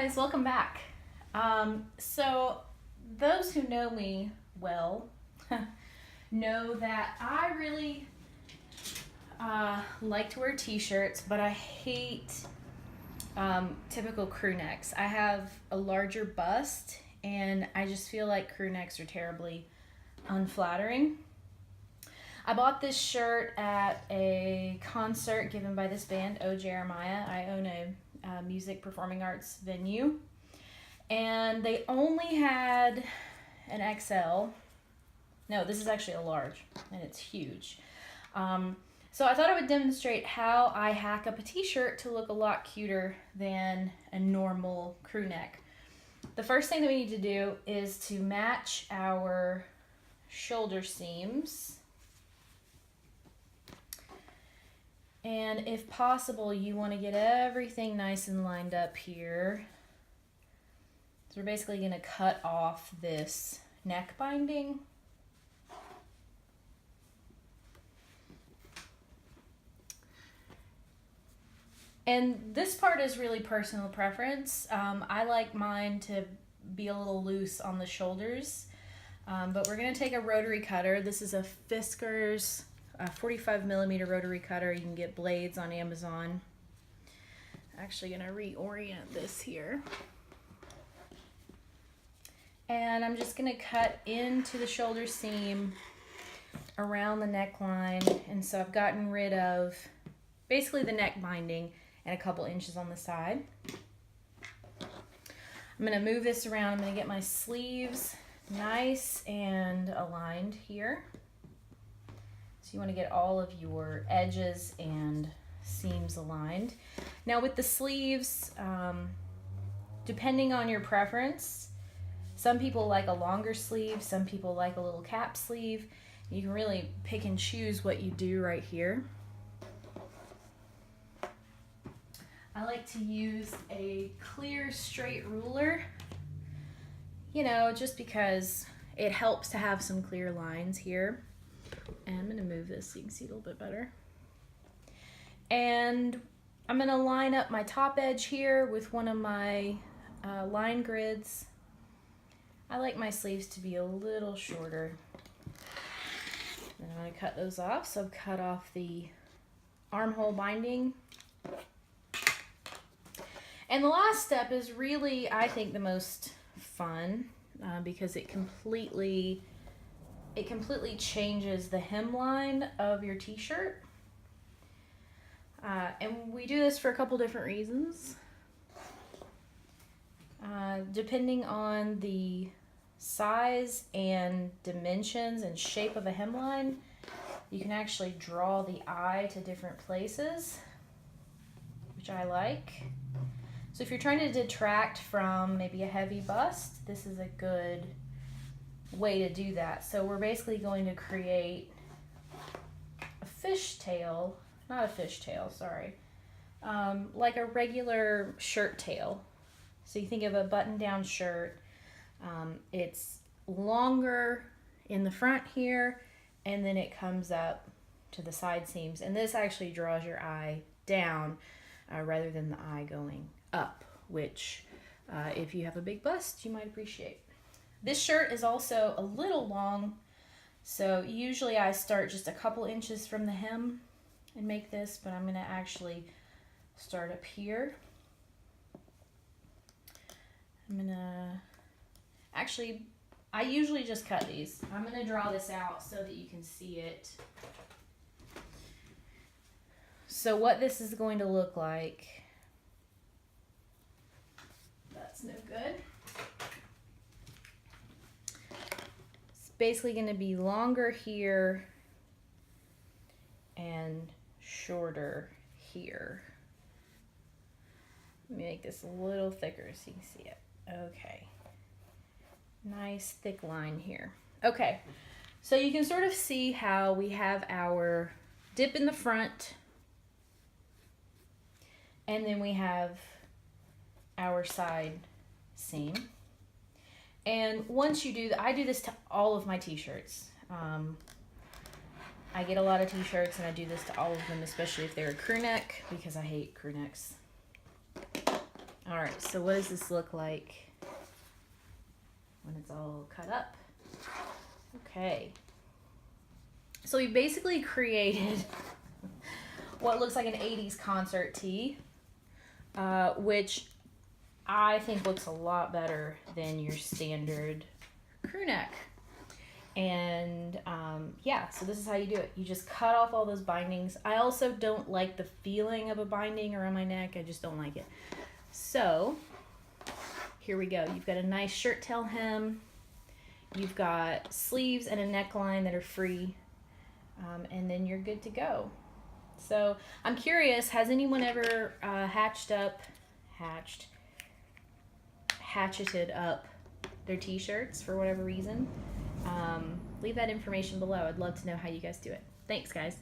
guys, welcome back. So those who know me well know that I really like to wear t-shirts, but I hate typical crew necks. I have a larger bust and I just feel like crew necks are terribly unflattering. I bought this shirt at a concert given by this band, Oh Jeremiah. I own a music performing arts venue, and they only had an XL. No, this is actually a large, and it's huge. So I thought I would demonstrate how I hack up a t-shirt to look a lot cuter than a normal crew neck. The first thing that we need to do is to match our shoulder seams. And if possible, you want to get everything nice and lined up here. So we're basically going to cut off this neck binding. And this part is really personal preference. I like mine to be a little loose on the shoulders, but we're going to take a rotary cutter. This is a Fiskars 45 millimeter rotary cutter. You can get blades on Amazon. Actually going to reorient this here. And I'm just going to cut into the shoulder seam around the neckline. And so I've gotten rid of basically the neck binding and a couple inches on the side. I'm going to move this around. I'm going to get my sleeves nice and aligned here. So you want to get all of your edges and seams aligned. Now with the sleeves, depending on your preference, some people like a longer sleeve, some people like a little cap sleeve. You can really pick and choose what you do right here. I like to use a clear straight ruler, you know, just because it helps to have some clear lines here. And I'm going to move this so you can see it a little bit better. And I'm going to line up my top edge here with one of my line grids. I like my sleeves to be a little shorter. And I'm going to cut those off. So cut off the armhole binding. And the last step is really, I think, the most fun because it completely changes the hemline of your t-shirt. And we do this for a couple different reasons. Depending on the size and dimensions and shape of a hemline, you can actually draw the eye to different places, which I like. So if you're trying to detract from maybe a heavy bust, this is a good way to do that. So we're basically going to create a fishtail, not a fishtail, sorry, like a regular shirt tail. So you think of a button-down shirt. It's longer in the front here, and then it comes up to the side seams. And this actually draws your eye down rather than the eye going up, which if you have a big bust, you might appreciate. This shirt is also a little long, so usually I start just a couple inches from the hem and make this, but I'm going to actually start up here. I usually just cut these. I'm going to draw this out so that you can see it. So what this is going to look like, that's no good. It's basically going to be longer here and shorter here. Let me make this a little thicker so you can see it. Okay. Nice thick line here. Okay, so you can sort of see how we have our dip in the front, and then we have our side seam. And once you do that, I do this to all of my t-shirts. I get a lot of t-shirts and I do this to all of them, especially if they're a crew neck, because I hate crew necks. All right, so what does this look like when it's all cut up? Okay. So we basically created what looks like an 80s concert tee, which I think looks a lot better than your standard crew neck. And yeah, so this is how you do it. You just cut off all those bindings. I also don't like the feeling of a binding around my neck. I just don't like it. So here we go. You've got a nice shirt tail hem. You've got sleeves and a neckline that are free. And then you're good to go. So I'm curious, has anyone ever hatcheted up their t-shirts for whatever reason? Leave that information below. I'd love to know how you guys do it. Thanks, guys.